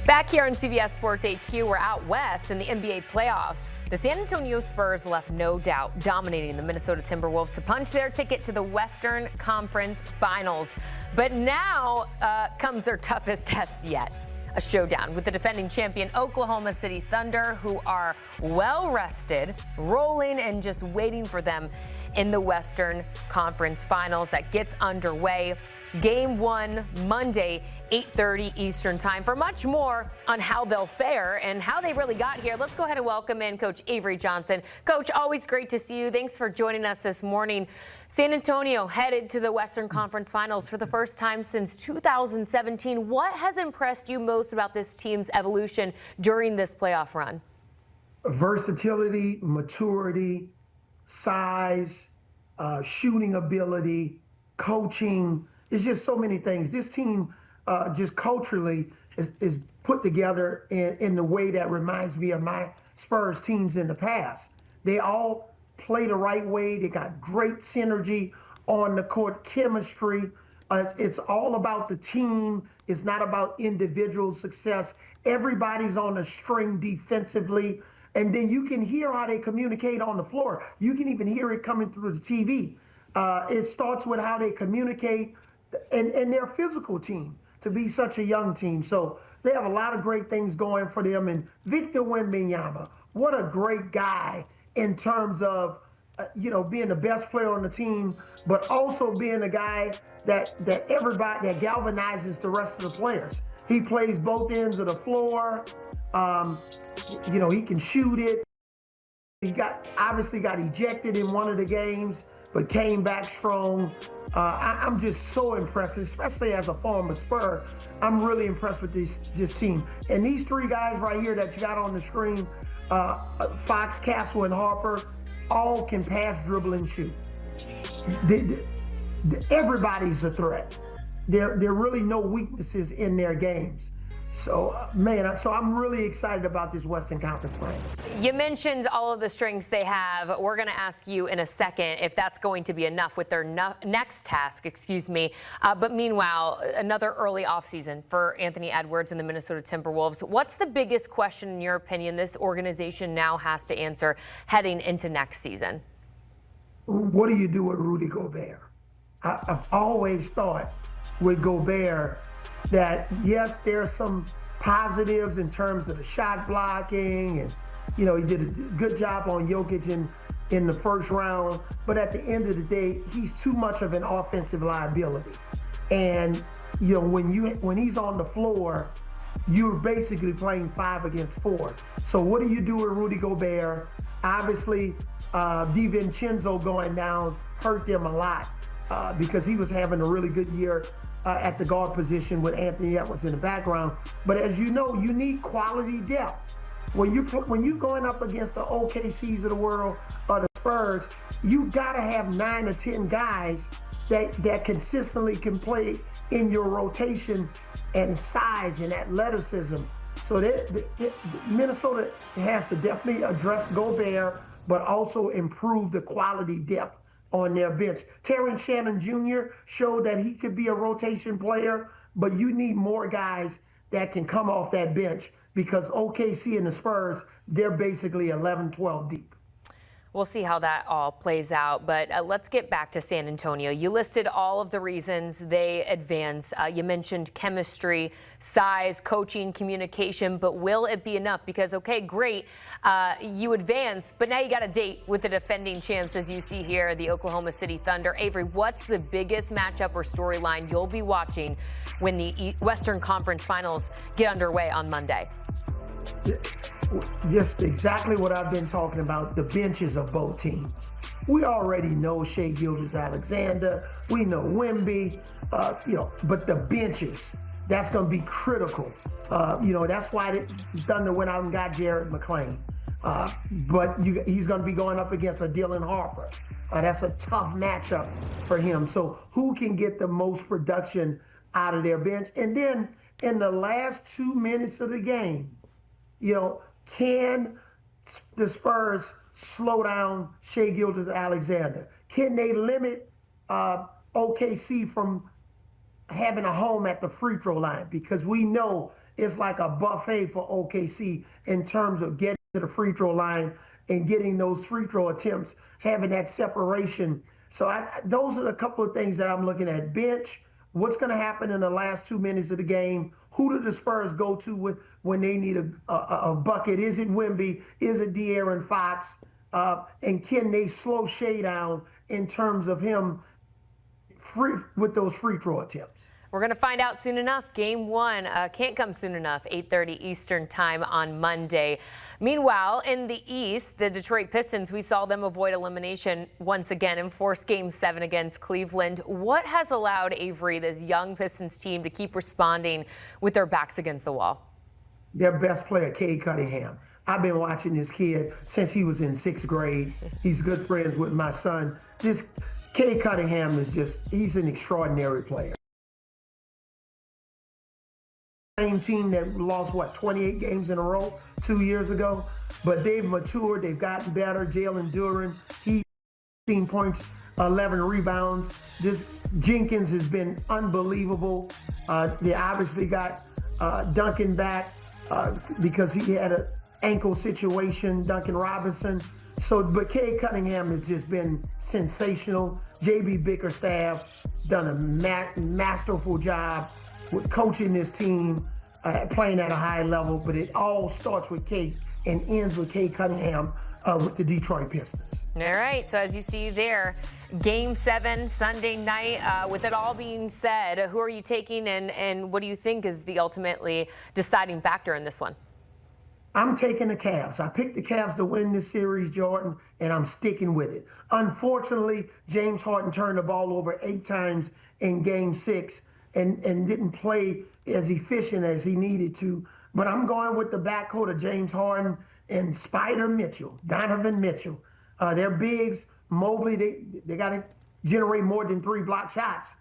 Back here on CBS Sports HQ, we're out west in the NBA playoffs. The San Antonio Spurs left no doubt dominating the Minnesota Timberwolves to punch their ticket to the Western Conference Finals. But now comes their toughest test yet. A showdown with the defending champion Oklahoma City Thunder, who are well rested, rolling and just waiting for them in the Western Conference Finals that gets underway. Game 1 Monday, 8:30 Eastern Time. For much more on how they'll fare and how they really got here, let's go ahead and welcome in Coach Avery Johnson. Coach, always great to see you. Thanks for joining us this morning. San Antonio headed to the Western Conference Finals for the first time since 2017. What has impressed you most about this team's evolution during this playoff run? Versatility, maturity, size, shooting ability, coaching. It's just so many things. This team just culturally is put together in the way that reminds me of my Spurs teams in the past. They all play the right way. They got great synergy on the court, chemistry. It's all about the team. It's not about individual success. Everybody's on a string defensively. And then you can hear how they communicate on the floor. You can even hear it coming through the TV. It starts with how they communicate, and they're a physical team to be such a young team. So they have a lot of great things going for them. And Victor Wembanyama, what a great guy in terms of, being the best player on the team, but also being a guy that galvanizes the rest of the players. He plays both ends of the floor. He can shoot it. He obviously got ejected in one of the games, but came back strong. I'm just so impressed, especially as a former Spur. I'm really impressed with this team. And these three guys right here that you got on the screen, Fox, Castle, and Harper, all can pass, dribble, and shoot. Everybody's a threat. There are really no weaknesses in their games. So, I'm really excited about this Western Conference Finals. You mentioned all of the strengths they have. We're going to ask you in a second if that's going to be enough with their next task, But meanwhile, another early offseason for Anthony Edwards and the Minnesota Timberwolves. What's the biggest question, in your opinion, this organization now has to answer heading into next season? What do you do with Rudy Gobert? I've always thought with Gobert that, yes, there are some positives in terms of the shot blocking, and he did a good job on Jokic in the first round, but at the end of the day, he's too much of an offensive liability. And when he's on the floor, you're basically playing 5 against 4. So what do you do with Rudy Gobert? Obviously, DiVincenzo going down hurt them a lot because he was having a really good year at the guard position with Anthony Edwards in the background. But as you know, you need quality depth. When you're going up against the OKCs of the world or the Spurs, you gotta have 9 or 10 guys that consistently can play in your rotation and size and athleticism. So Minnesota has to definitely address Gobert, but also improve the quality depth on their bench. Terrence Shannon Jr. showed that he could be a rotation player, but you need more guys that can come off that bench, because OKC and the Spurs, they're basically 11, 12 deep. We'll see how that all plays out, but let's get back to San Antonio. You listed all of the reasons they advance. You mentioned chemistry, size, coaching, communication, but will it be enough? Because, okay, great, you advance, but now you got a date with the defending champs, as you see here, the Oklahoma City Thunder. Avery, what's the biggest matchup or storyline you'll be watching when the Western Conference Finals get underway on Monday? Just exactly what I've been talking about, the benches of both teams. We already know Shai Gilgeous-Alexander, we know Wemby, but the benches, that's going to be critical. That's why the Thunder went out and got Jared McClain. But he's going to be going up against a Dylan Harper. That's a tough matchup for him. So who can get the most production out of their bench? And then in the last 2 minutes of the game, can the Spurs slow down Shai Gilgeous-Alexander? Can they limit OKC from having a home at the free throw line, because we know it's like a buffet for OKC in terms of getting to the free throw line and getting those free throw attempts, having that separation. So those are a couple of things that I'm looking at. Bench, what's going to happen in the last 2 minutes of the game? Who do the Spurs go to when they need a bucket? Is it Wemby? Is it De'Aaron Fox? And can they slow Shea down in terms of him with those free throw attempts? We're going to find out soon enough. Game 1 can't come soon enough, 8:30 Eastern time on Monday. Meanwhile, in the East, the Detroit Pistons, we saw them avoid elimination once again and force Game 7 against Cleveland. What has allowed Avery, this young Pistons team, to keep responding with their backs against the wall? Their best player, Cade Cunningham. I've been watching this kid since he was in 6th grade. He's good friends with my son. This Cade Cunningham he's an extraordinary player. Same team that lost, 28 games in a row 2 years ago, but they've matured, they've gotten better. Jalen Duren, 15 points, 11 rebounds. This Jenkins has been unbelievable. They obviously got Duncan back because he had an ankle situation, Duncan Robinson. But Cade Cunningham has just been sensational. JB Bickerstaff done a masterful job with coaching this team, playing at a high level, but it all starts with Cade and ends with Cade Cunningham with the Detroit Pistons. All right, so as you see there, Game 7 Sunday night. With it all being said, who are you taking and what do you think is the ultimately deciding factor in this one? I'm taking the Cavs. I picked the Cavs to win this series, Jordan, and I'm sticking with it. Unfortunately, James Harden turned the ball over 8 times in Game 6. And didn't play as efficient as he needed to. But I'm going with the backcourt of James Harden and Donovan Mitchell. They're bigs. Mobley, they got to generate more than 3 block shots.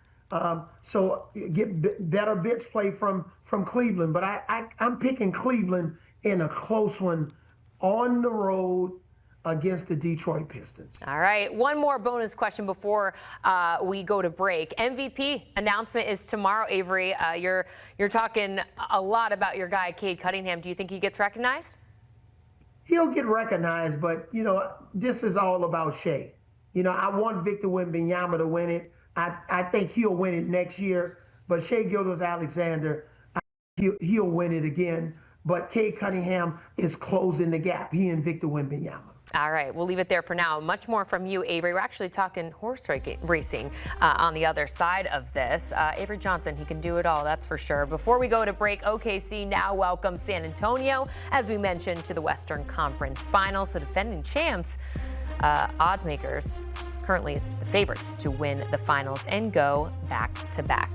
So get better bench play from Cleveland. But I'm picking Cleveland in a close one on the road against the Detroit Pistons. All right, one more bonus question before we go to break. MVP announcement is tomorrow, Avery. You're talking a lot about your guy, Cade Cunningham. Do you think he gets recognized? He'll get recognized, but, this is all about Shea. I want Victor Wembanyama to win it. I think he'll win it next year, but Shea Gilgeous-Alexander, he'll win it again. But Cade Cunningham is closing the gap, he and Victor Wembanyama. All right, we'll leave it there for now. Much more from you, Avery. We're actually talking horse racing on the other side of this. Avery Johnson, he can do it all, that's for sure. Before we go to break, OKC now welcomes San Antonio, as we mentioned, to the Western Conference Finals. The defending champs, odds makers, currently the favorites to win the finals and go back-to-back.